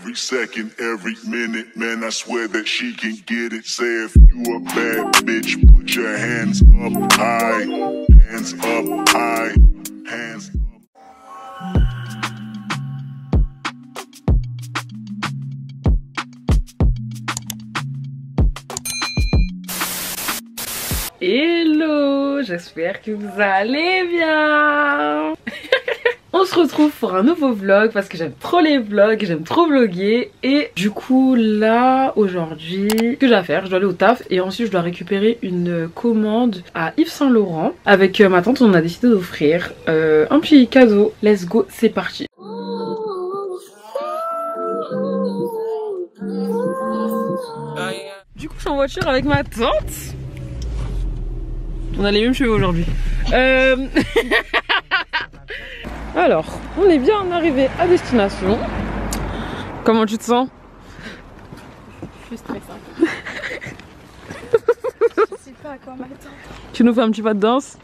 every second, every minute, man, I swear that she can get it. Say if you a bad bitch, put your hands up high, hands up high, hands up. Hello, j'espère que vous allez bien. On se retrouve pour un nouveau vlog parce que j'aime trop les vlogs, j'aime trop vlogger. Et du coup là aujourd'hui, ce que j'ai à faire, je dois aller au taf et ensuite je dois récupérer une commande à Yves Saint Laurent. Avec ma tante on a décidé d'offrir un petit cadeau. Let's go, c'est parti. Du coup je suis en voiture avec ma tante. On a les mêmes cheveux aujourd'hui. Alors, on est bien arrivé à destination. Comment tu te sens? Je suis stressante. Je sais pas à quoi m'attendre. Tu nous fais un petit pas de danse?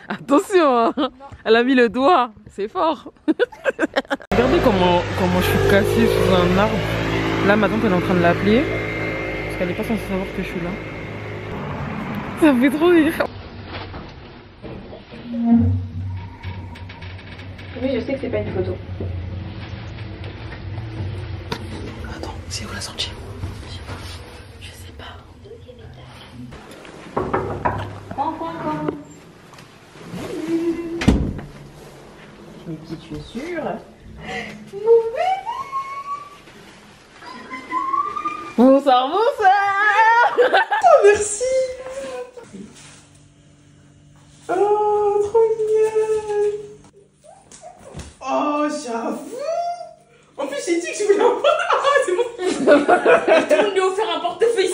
Attention, hein. Elle a mis le doigt, c'est fort. Regardez comment je suis cassée sous un arbre. Là, ma tante elle est en train de l'appeler. Parce qu'elle n'est pas censée savoir que je suis là. Ça me fait trop rire. Oui, je sais que c'est pas une photo. Attends, c'est où la sortie? Je sais pas. Mes petites chaussures. Bonsoir, bonsoir. Oh, merci. Oh, trop mignonne. Oh, j'avoue. En plus, j'ai dit que je voulais un portefeuille. Ah, c'est bon. Tout le monde lui a offert un portefeuille.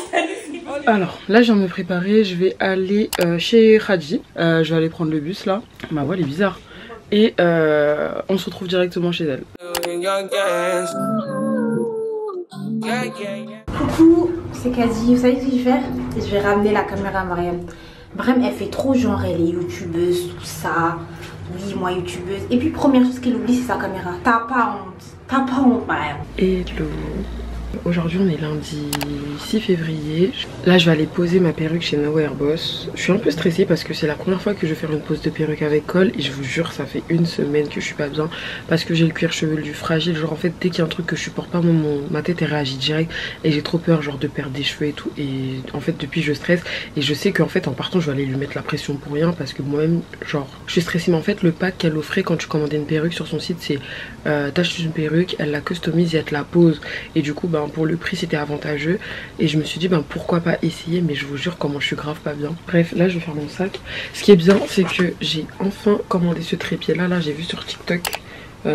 Alors, là, je viens de me préparer. Je vais aller chez Khadji. Je vais aller prendre le bus là. Ma voix, elle est bizarre. Et on se retrouve directement chez elle. Coucou, c'est Kazi. Vous savez ce que je vais faire? Je vais ramener la caméra à Mariam. Mariam, elle fait trop genre, elle est youtubeuse, tout ça. Oui, moi youtubeuse. Et puis, première chose qu'elle oublie, c'est sa caméra. T'as pas honte. T'as pas honte, Mariam. Hello. Aujourd'hui on est lundi 6 février. Là je vais aller poser ma perruque chez No Hair Boss. Je suis un peu stressée parce que c'est la première fois que je vais faire une pose de perruque avec col. Et je vous jure ça fait une semaine que je suis pas bien. Parce que j'ai le cuir chevelu fragile. Genre en fait dès qu'il y a un truc que je supporte pas, ma tête elle réagit direct. Et j'ai trop peur genre de perdre des cheveux et tout. Et en fait depuis je stresse. Et je sais qu'en fait en partant je vais aller lui mettre la pression pour rien. Parce que moi-même genre je suis stressée. Mais en fait le pack qu'elle offrait quand tu commandais une perruque sur son site c'est t'achètes une perruque, elle la customise et elle te la pose. Et du coup bah pour le prix c'était avantageux et je me suis dit ben pourquoi pas essayer, mais je vous jure comment je suis grave pas bien. Bref, là je vais faire mon sac. Ce qui est bien c'est que j'ai enfin commandé ce trépied là. Là j'ai vu sur TikTok,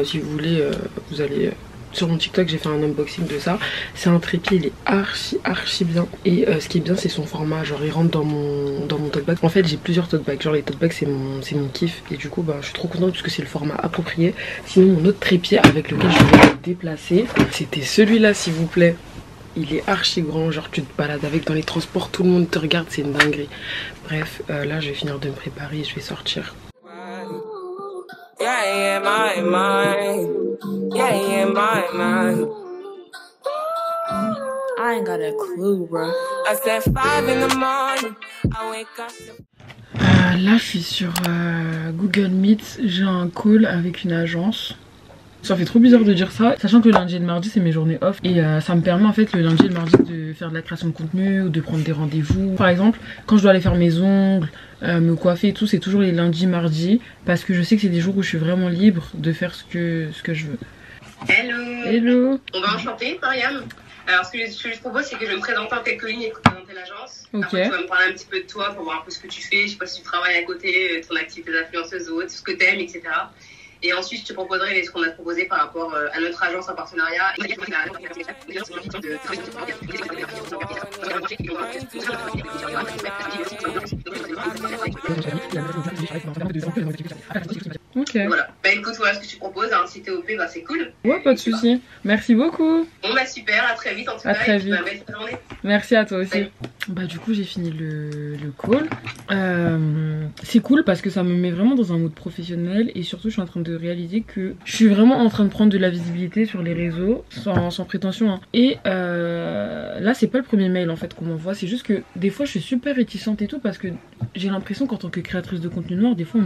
si vous voulez vous allez sur mon TikTok, j'ai fait un unboxing de ça. C'est un trépied, il est archi bien. Et ce qui est bien c'est son format, genre il rentre dans mon tote bag. En fait j'ai plusieurs tote bags, genre les tote bags c'est mon kiff. Et du coup bah, je suis trop contente parce que c'est le format approprié. Sinon mon autre trépied avec lequel je vais me déplacer, c'était celui-là s'il vous plaît. Il est archi grand, genre tu te balades avec dans les transports, tout le monde te regarde, c'est une dinguerie. Bref, là je vais finir de me préparer et je vais sortir. I ain't got a clue, bro. Là je suis sur Google Meet, j'ai un call avec une agence. Ça fait trop bizarre de dire ça, sachant que le lundi et le mardi c'est mes journées off. Et ça me permet en fait le lundi et le mardi de faire de la création de contenu ou de prendre des rendez-vous. Par exemple quand je dois aller faire mes ongles, me coiffer et tout, c'est toujours les lundis, mardis. Parce que je sais que c'est des jours où je suis vraiment libre de faire ce que je veux. Hello. Hello. On va enchanter, Mariam. Alors ce que je te propose c'est que je vais me présenter en quelques lignes et te présenter l'agence. Ok. Après tu vas me parler un petit peu de toi pour voir un peu ce que tu fais. Je sais pas si tu travailles à côté, ton activité d'influenceuse ou autre, ce que t'aimes, etc. Et ensuite, je te proposerai ce qu'on a proposé par rapport à notre agence en partenariat. Ok. Voilà. Bah écoute, voilà ce que tu proposes. Hein. Si t'es OP, bah c'est cool. Ouais, pas de soucis. Merci beaucoup. Bon bah super, à très vite en tout cas. À très et puis, vite. bah, belle journée. Merci à toi aussi. Salut. Bah du coup j'ai fini le call. C'est cool parce que ça me met vraiment dans un mode professionnel et surtout je suis en train de réaliser que je suis vraiment en train de prendre de la visibilité sur les réseaux sans prétention. Hein. Et là c'est pas le premier mail en fait qu'on m'envoie, c'est juste que des fois je suis super réticente et tout parce que j'ai l'impression qu'en tant que créatrice de contenu noir des fois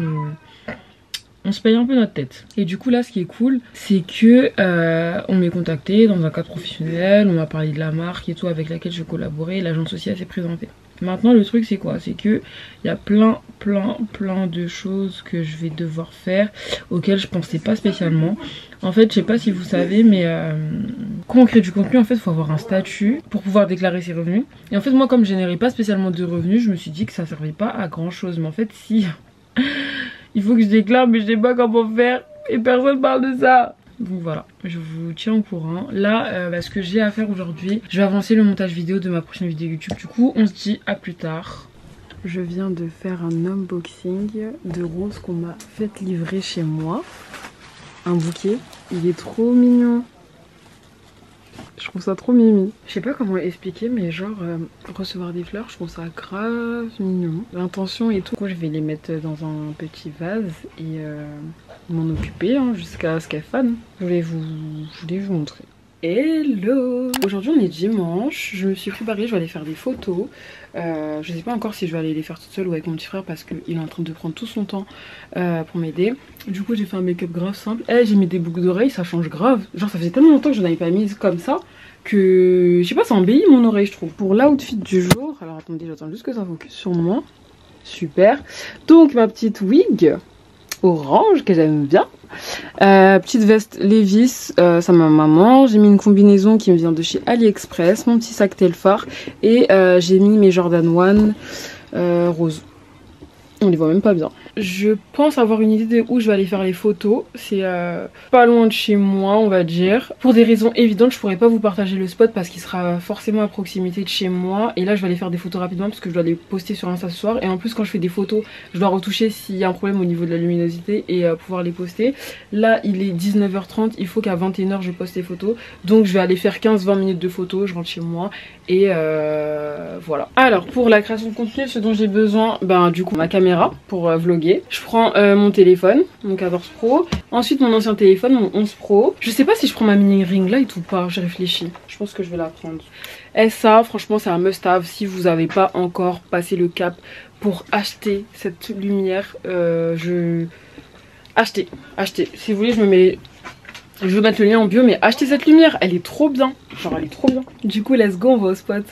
on se paye un peu notre tête. Et du coup là ce qui est cool c'est que on m'est contacté dans un cadre professionnel, on m'a parlé de la marque et tout avec laquelle je collaborais, l'agence aussi s'est présentée. Maintenant le truc c'est quoi? C'est que il y a plein de choses que je vais devoir faire auxquelles je pensais pas spécialement. En fait je sais pas si vous savez mais quand on crée du contenu en fait il faut avoir un statut pour pouvoir déclarer ses revenus. Et en fait moi comme je générais pas spécialement de revenus je me suis dit que ça servait pas à grand chose. Mais en fait si il faut que je déclare mais je sais pas comment faire et personne parle de ça. Donc voilà, je vous tiens au courant. Là, ce que j'ai à faire aujourd'hui, je vais avancer le montage vidéo de ma prochaine vidéo YouTube. Du coup, on se dit à plus tard. Je viens de faire un unboxing de roses qu'on m'a fait livrer chez moi. Un bouquet, il est trop mignon. Je trouve ça trop mimi. Je sais pas comment expliquer mais genre recevoir des fleurs je trouve ça grave mignon. L'intention et tout. Je vais les mettre dans un petit vase et m'en occuper hein, jusqu'à ce qu'elles fanent. Je voulais vous montrer. Hello! Aujourd'hui on est dimanche, je me suis préparée, je vais aller faire des photos. Je sais pas encore si je vais aller les faire toute seule ou avec mon petit frère parce qu'il est en train de prendre tout son temps pour m'aider. Du coup j'ai fait un make-up grave simple. J'ai mis des boucles d'oreilles, ça change grave. Genre ça faisait tellement longtemps que je n'en avais pas mise comme ça que je sais pas, ça embellit mon oreille je trouve. Pour l'outfit du jour, alors attendez j'attends juste que ça focus sur moi. Super. Donc ma petite wig orange que j'aime bien. Petite veste Levi's, ça ma maman. J'ai mis une combinaison qui me vient de chez AliExpress, mon petit sac Telfar et j'ai mis mes Jordan 1 rose. On les voit même pas bien. Je pense avoir une idée de où je vais aller faire les photos. C'est pas loin de chez moi on va dire. Pour des raisons évidentes je pourrais pas vous partager le spot parce qu'il sera forcément à proximité de chez moi. Et là je vais aller faire des photos rapidement parce que je dois les poster sur Insta ce soir. Et en plus quand je fais des photos je dois retoucher s'il y a un problème au niveau de la luminosité et pouvoir les poster. Là il est 19h30, il faut qu'à 21h je poste les photos. Donc je vais aller faire 15-20 minutes de photos, je rentre chez moi et voilà. Alors pour la création de contenu ce dont j'ai besoin, ben du coup ma caméra pour vlogger. Je prends mon téléphone, mon 14 Pro. Ensuite mon ancien téléphone, mon 11 Pro. Je sais pas si je prends ma mini ring light ou pas, j'ai réfléchi. Je pense que je vais la prendre. Et ça franchement c'est un must have si vous n'avez pas encore passé le cap pour acheter cette lumière. Achetez. Si vous voulez je vais mettre le lien en bio mais achetez cette lumière, elle est trop bien. Genre elle est trop bien. Du coup let's go, on va au spot.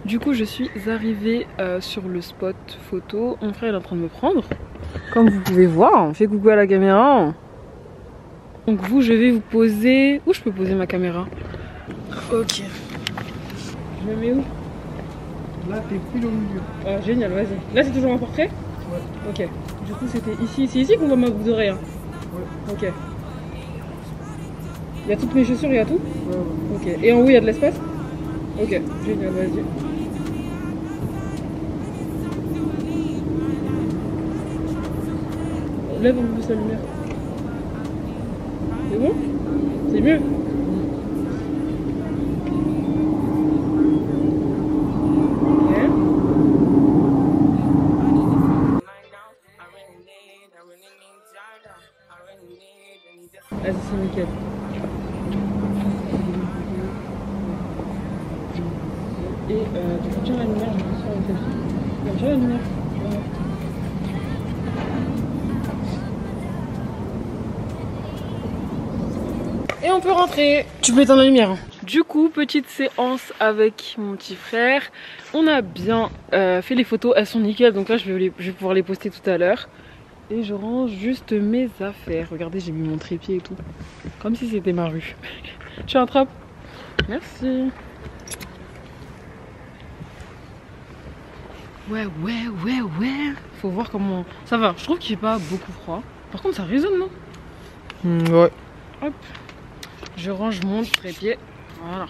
Du coup je suis arrivée sur le spot photo. Mon frère est en train de me prendre. Comme vous pouvez voir, on fait coucou à la caméra. Donc je vais vous poser... Où je peux poser ma caméra? Ok. Je me mets où? Là t'es pile au milieu. Ah génial, vas-y. Là c'est toujours un portrait? Ouais. Ok. Du coup c'était ici. C'est ici qu'on voit ma boucle d'oreille hein? Ouais. Ok. Il y a toutes mes chaussures, il y a tout? Ouais. Ok. Et en haut il y a de l'espace? Ok, génial, vas-y. Lève un peu plus la lumière. C'est bon? C'est mieux? Ok. Vas-y, c'est nickel. Et tu retiens la lumière, je vais sur le téléphone. Tu retiens la lumière. Voilà. Et on peut rentrer. Tu peux éteindre la lumière. Du coup, petite séance avec mon petit frère. On a bien fait les photos, elles sont nickel. Donc là, je vais pouvoir les poster tout à l'heure. Et je range juste mes affaires. Regardez, j'ai mis mon trépied et tout. Comme si c'était ma rue. Tu attrapes? Merci. Ouais. Faut voir comment... Ça va, je trouve qu'il fait pas beaucoup froid. Par contre, ça résonne, non? Ouais. Hop. Je range mon trépied. Voilà.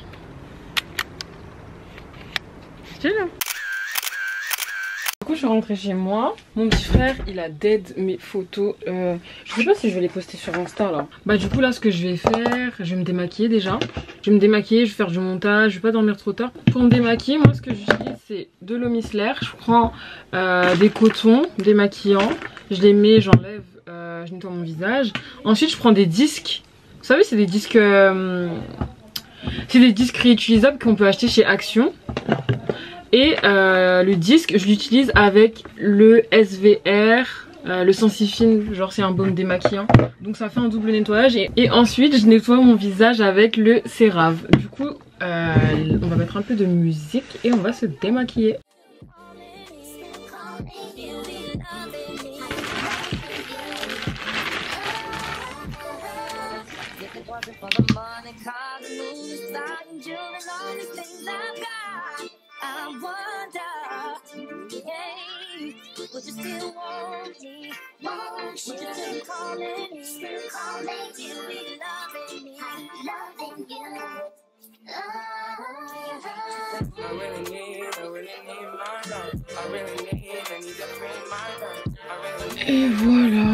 coup, je suis rentrée chez moi. Mon petit frère, il a dead mes photos. Je sais pas si je vais les poster sur Insta là. Bah, du coup, là, ce que je vais faire, je vais me démaquiller déjà. Je vais me démaquiller, je vais faire du montage, je vais pas dormir trop tard. Pour me démaquiller, moi, ce que j'utilise, c'est de l'eau micellaire. Je prends des cotons démaquillants. Je les mets, j'enlève, je nettoie mon visage. Ensuite, je prends des disques. Vous savez, c'est des disques réutilisables qu'on peut acheter chez Action. Et le disque, je l'utilise avec le SVR, le Sensifine, genre c'est un baume démaquillant. Donc ça fait un double nettoyage. Et ensuite, je nettoie mon visage avec le CeraVe. Du coup, on va mettre un peu de musique et on va se démaquiller. I wonder, yeah, would you still want me? Would you still calling me? Still calling you, be loving me, loving you. I really need my love. I need to bring my love. Et voilà.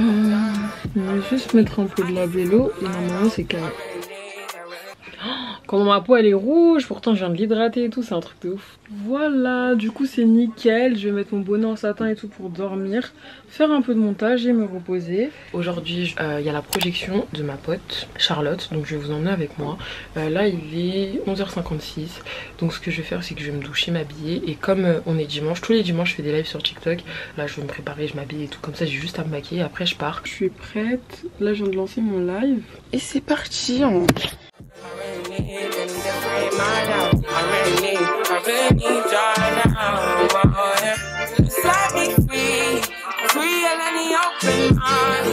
On va juste mettre un peu de la vélo et normalement c'est carré. Quand ma peau elle est rouge, pourtant je viens de l'hydrater et tout, c'est un truc de ouf. Voilà, du coup c'est nickel. Je vais mettre mon bonnet en satin et tout pour dormir, faire un peu de montage et me reposer. Aujourd'hui il y a la projection de ma pote Charlotte, donc je vais vous emmener avec moi. Là il est 11h56, donc ce que je vais faire c'est que je vais me doucher, m'habiller. Et comme on est dimanche, tous les dimanches je fais des lives sur TikTok. Là je vais me préparer, je m'habille et tout, comme ça j'ai juste à me maquiller, après je pars. Je suis prête, là je viens de lancer mon live et c'est parti hein. I really need joy now. Let me free and any open mind.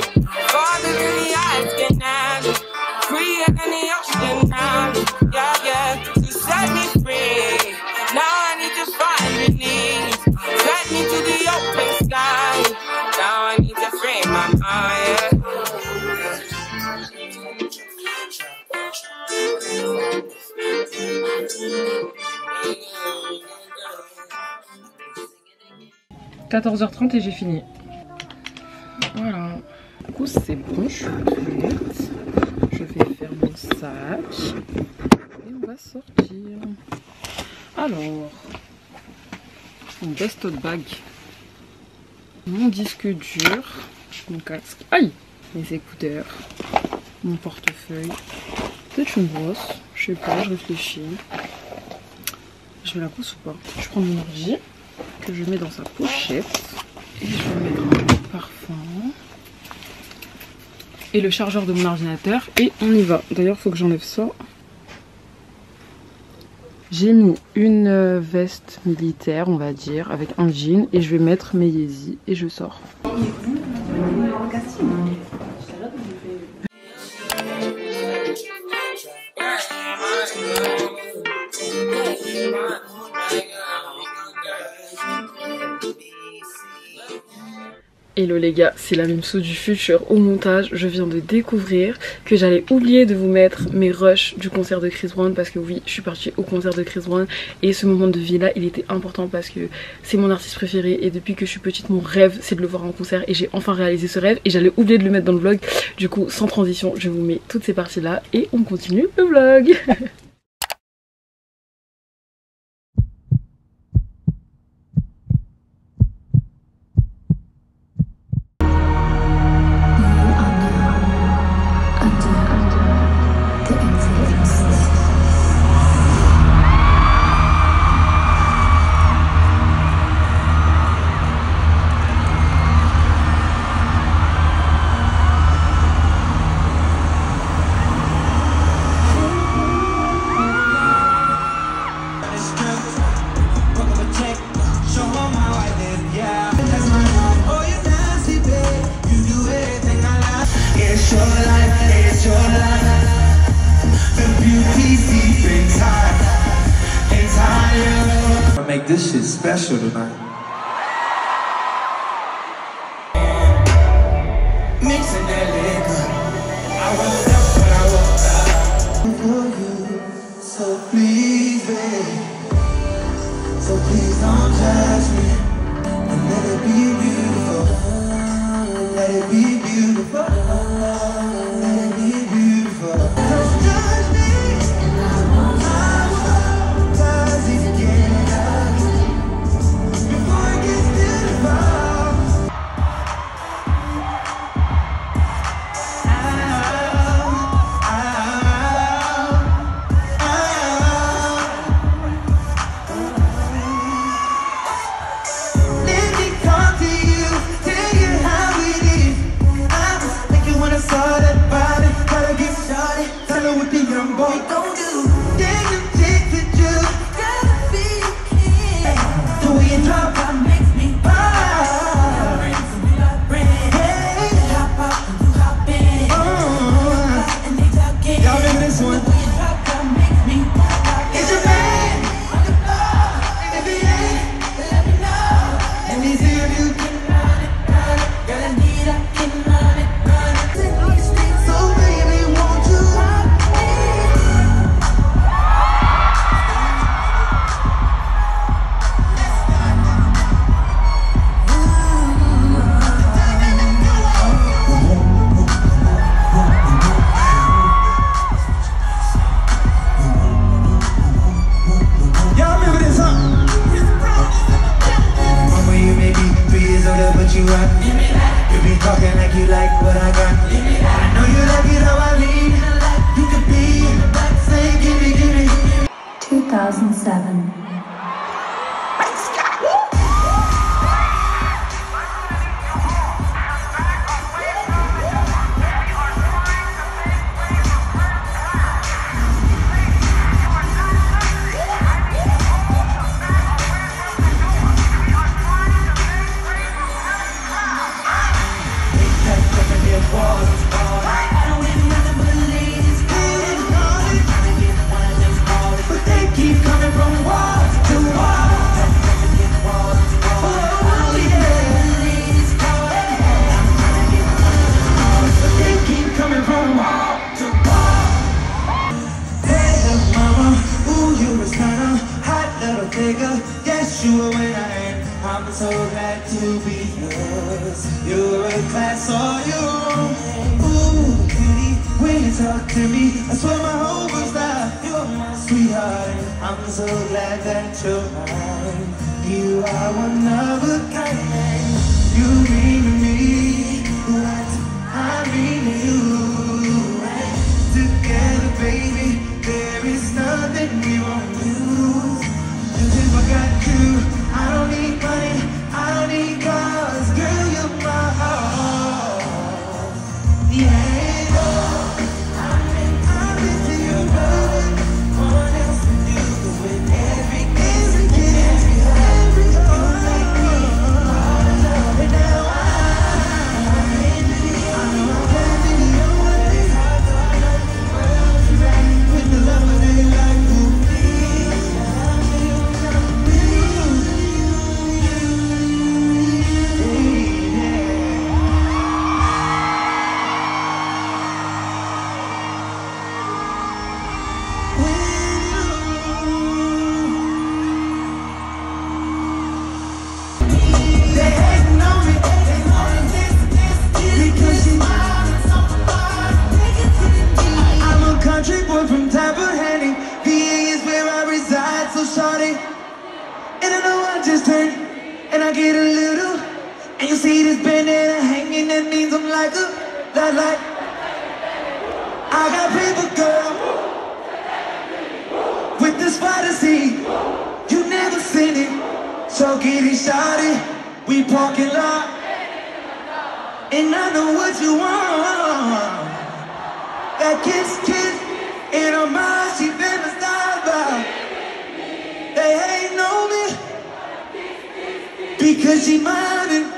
Farther than the eyes can handle. Free and any ocean now. Yeah, yeah. You set me free. Now I need to find release. Set me to the open sky. Now I need to free my mind. Yeah. 14h30 et j'ai fini. Voilà. Du coup c'est bon, je suis prête. Je vais faire mon sac. Et on va sortir. Alors, mon best tote bag. Mon disque dur. Mon casque. Aïe! Mes écouteurs. Mon portefeuille. Peut-être une brosse. Je sais pas, je réfléchis. Je mets la brosse ou pas? Je prends mon ordi que je mets dans sa pochette. Et je vais mettre un peu de parfum. Et le chargeur de mon ordinateur. Et on y va. D'ailleurs, il faut que j'enlève ça. J'ai mis une veste militaire, on va dire, avec un jean. Et je vais mettre mes Yeezy. Et je sors. Hello les gars, c'est la Mimso du futur au montage. Je viens de découvrir que j'allais oublier de vous mettre mes rushs du concert de Chris Brown, parce que oui, je suis partie au concert de Chris Brown et ce moment de vie là il était important parce que c'est mon artiste préféré et depuis que je suis petite mon rêve c'est de le voir en concert et j'ai enfin réalisé ce rêve et j'allais oublier de le mettre dans le vlog. Du coup sans transition je vous mets toutes ces parties là et on continue le vlog. Make this shit special tonight. Mixing that liquor, I was up when I woke up. For you, so please, baby, so please don't judge me. and let it be beautiful. Let it be beautiful. Let it be beautiful. Don't judge me. Does it get ugly before it gets beautiful? You be talking like you like what I got. I know you like it how I lean. You could be saying gimme, gimme. 2007. Yes, you are when I am. I'm so glad to be yours. You're a class all your own. Ooh, cutie, when you talk to me, I swear my whole world stops. You're my sweetheart. I'm so glad that you're mine. You are one of a kind. You mean to me what I mean to you. Together, baby, there is nothing we won't do. If I got you, I don't need money, I don't need cars, girl, you're my heart. Yeah, I'm into you, baby. What else to do with every you make me all in love, and now I'm into you. I know I'm into you, with the love of they like you. From Tappahannock, PA is where I reside, so shawty. And I know I just turned, and I get a little, and you see this bandana hanging, that means I'm like a, like, I got paper, girl, with this fantasy, you never seen it, so get it, shawty, we parking lot, and I know what you want, that kiss, in her mind, she fantasized about. They ain't know me because she minding.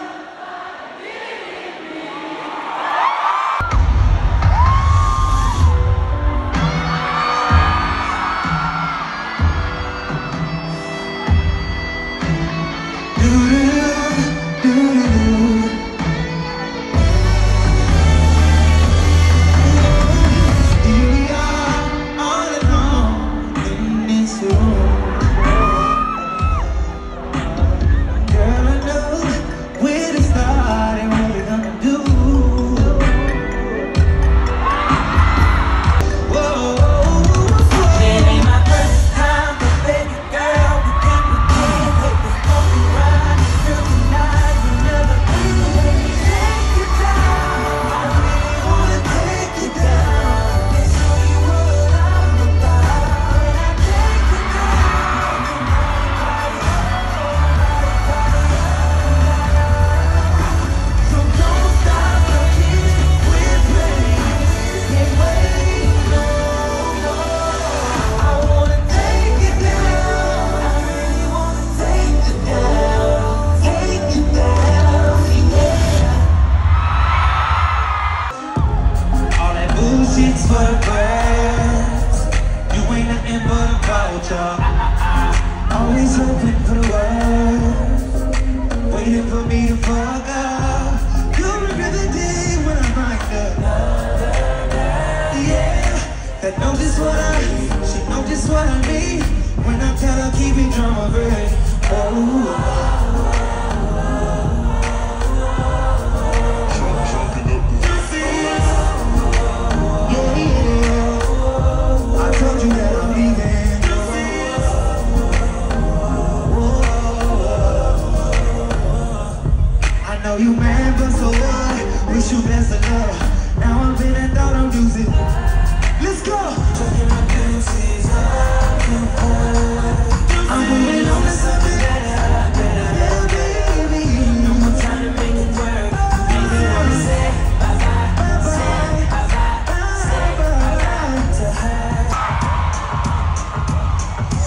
Girl, I know that know just what I need. She know just what I need. When I tell her keep it drama free. Oh. You mad, but so what? Wish you best of luck. Now I'm feeling thought I'm losing. Let's go. I'm moving on to something better. Yeah, baby. No more time to make it work. Baby, wanna say bye bye, say bye bye, say bye bye to her.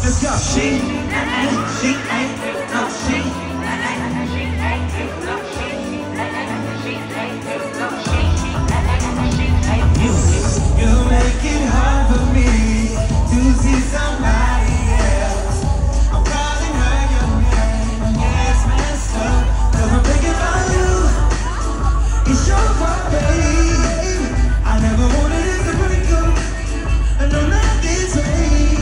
Let's go. She ain't no she. You make it hard for me to see somebody else. I'm calling her your name, yeah, it's messed up. Cause I'm thinking about you. It's your fault, babe. I never wanted it to break up. I know not this way,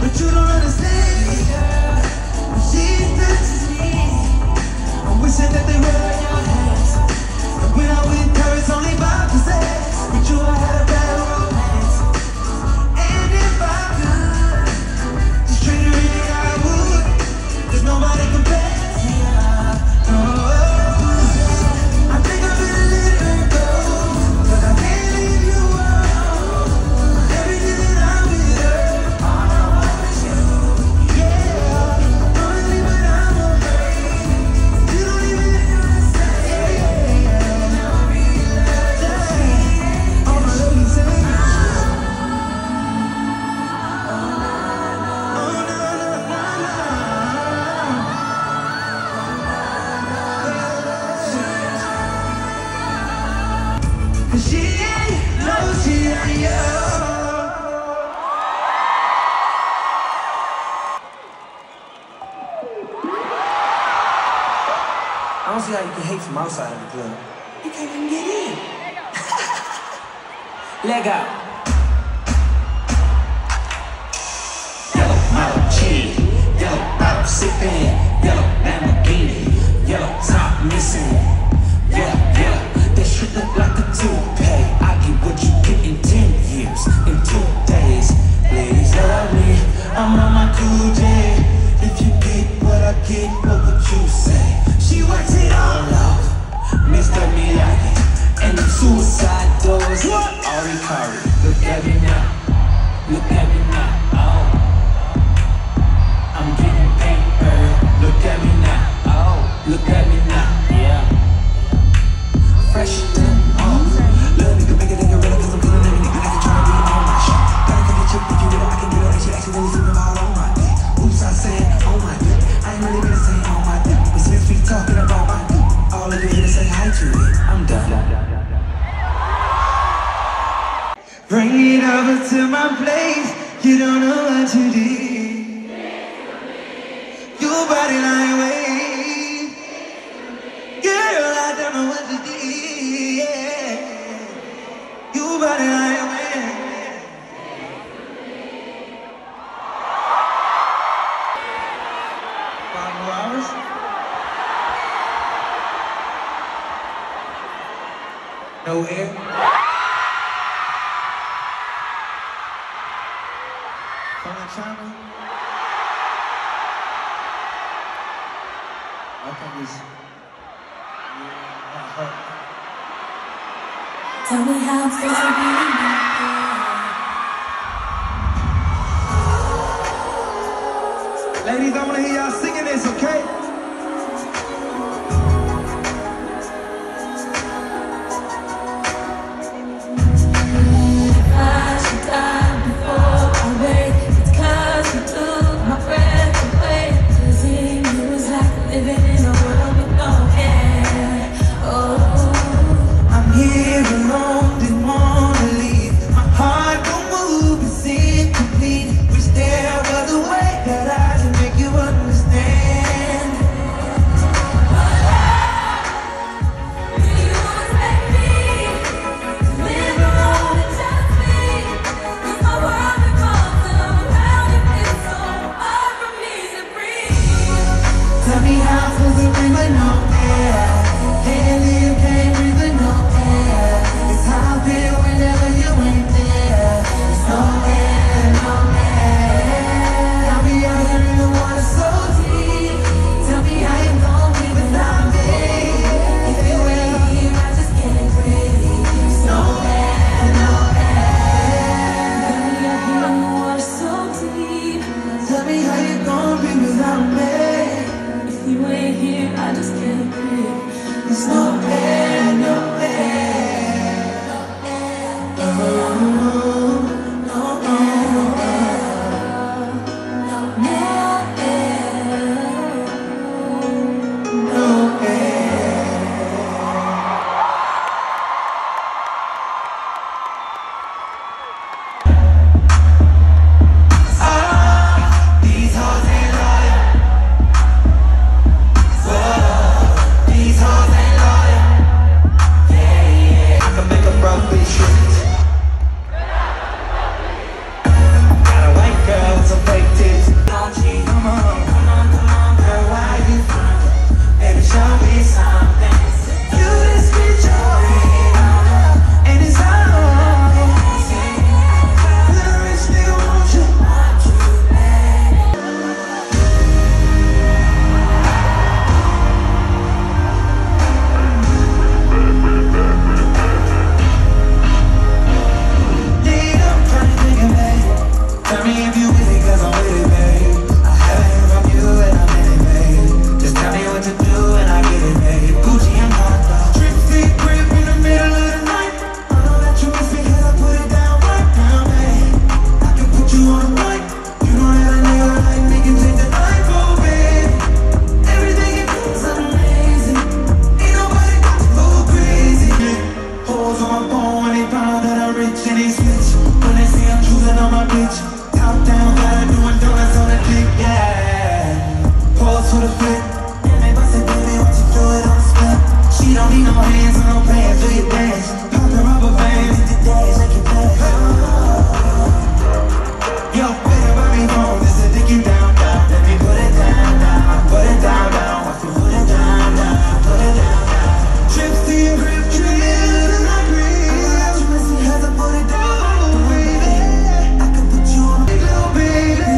but you don't understand. When she touches me, I'm wishing that they were in your hands. And when I'm with her, it's only 5%. But you had a bad romance. And if I could just treat her any I would, cause nobody compares to you. No. I think I'm gonna let her go, cause I can't leave you alone. Every minute I'm with her, all I want is you. Yeah, I'm gonna leave but I'm afraid. You don't even understand. She ain't, no, she ain't you. I don't see how you can hate from outside of the club. You can't even get in. Leg out. Yellow model G, yellow bottle sipping, yellow Lamborghini, yellow top missing. Yeah, that shit look like a toupee. I get what you get in 10 years, in 2 days. Ladies love me, I'm on my cool J. If you get what I get, what would you say? She works it all out, Mr. Miyagi, and the suicide doors. Ari Kari, look at me now, look at me now. Oh, I'm getting paper. Look at me now. Oh, look at me now. Yeah. Fresh off. Little nigga bigger than gorilla, cause I'm feeling every nigga that can try to be on my shit. Gotta come get you if you get it, I can get it. She accidentally sleeping out on my dick. Oops, I said on my dick. I ain't really gonna say on my dick, but since we talking about my dick, all I do is say hi to it. I'm done. Bring it over to my place. You don't know what you did. Your body lying away. Girl, I don't know what you did. Yeah. Your body lying away. No air. China. I think it's Tell me how I'm supposed to be. Ladies, I want to hear y'all singing this, okay? If I should die before I wake, it's 'cause you took my breath away. 'Cause in you is like living in a world with no air. Oh, I'm here alone, didn't wanna leave. My heart don't move, it's incomplete. Wish there was a way that I can make you understand. bitch. Top down, got her doing donuts on the dick, yeah. Pause for the flip. Damn it, bust it, baby, what you do it on the split. She don't need no hands or no pants, do your dance. Pop the rubber bands, hit the dash, make it pass. Yo, better buy me home, this is dick it down, down. Let me put it down, down, put it down, down. Watch me put it down, down, put it down, down. Trips to your crib, in the middle of my crib. You missy as I put it down, baby. I can put you on a big little baby.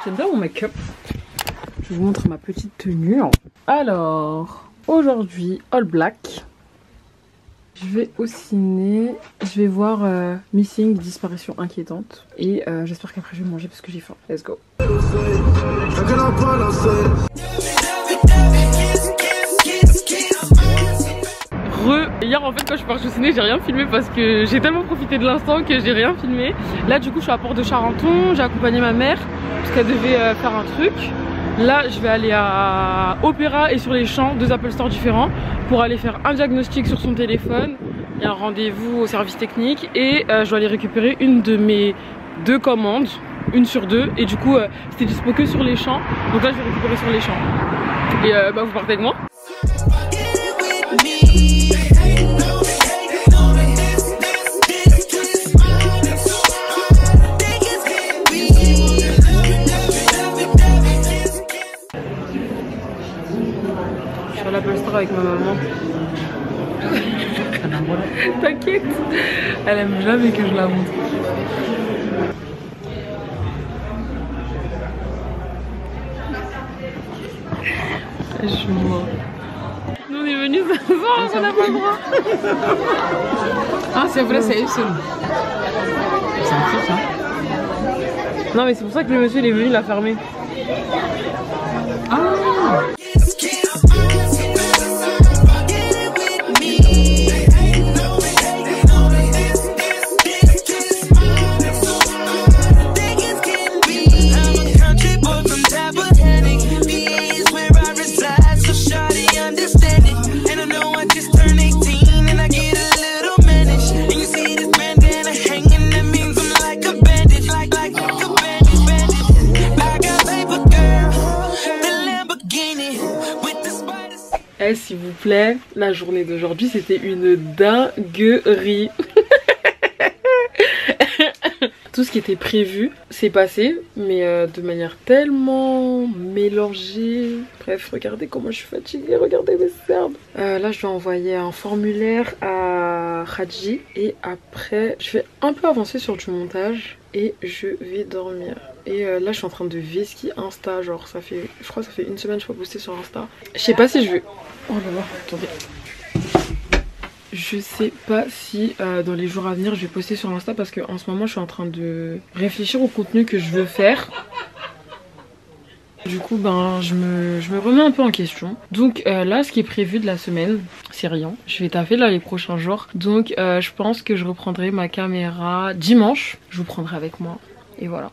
J'aime bien mon make-up. Je vous montre ma petite tenue. Alors, aujourd'hui, all black. Je vais au ciné. Je vais voir Missing, disparition inquiétante. Et j'espère qu'après je vais manger parce que j'ai faim. Let's go. Hier en fait quand je suis partie au ciné j'ai rien filmé parce que j'ai tellement profité de l'instant que j'ai rien filmé. Là du coup je suis à Port de Charenton, j'ai accompagné ma mère parce qu'elle devait faire un truc. Là je vais aller à Opéra et sur les champs, 2 Apple Store différents pour aller faire un diagnostic sur son téléphone et un rendez-vous au service technique et je dois aller récupérer une de mes 2 commandes, une sur 2 et du coup c'était dispo que sur les champs donc là je vais récupérer sur les champs et bah vous partez avec moi. l'Apple Store avec ma maman. T'inquiète, elle aime jamais que je la montre. Je suis morte. Nous on est venus s'asseoir, on n'a pas le droit. Ah c'est vrai, c'est elle seule. C'est un fils, hein. Non mais c'est pour ça que le monsieur il est venu la fermer. Ah. S'il vous plaît, la journée d'aujourd'hui c'était une dinguerie. Tout ce qui était prévu s'est passé, mais de manière tellement mélangée. Bref, regardez comment je suis fatiguée, regardez mes cernes. Là je dois envoyer un formulaire à Hadji et après je vais un peu avancer sur du montage et je vais dormir. Et là je suis en train de vesquiller Insta, genre ça fait, je crois que ça fait une semaine que je peux poster sur Insta. Je sais pas si je vais... Oh là là, attendez. Je sais pas si dans les jours à venir je vais poster sur Insta parce qu'en ce moment je suis en train de réfléchir au contenu que je veux faire. Du coup ben je me remets un peu en question. Donc là ce qui est prévu de la semaine c'est rien. Je vais taffer là les prochains jours. Donc je pense que je reprendrai ma caméra dimanche. Je vous prendrai avec moi et voilà.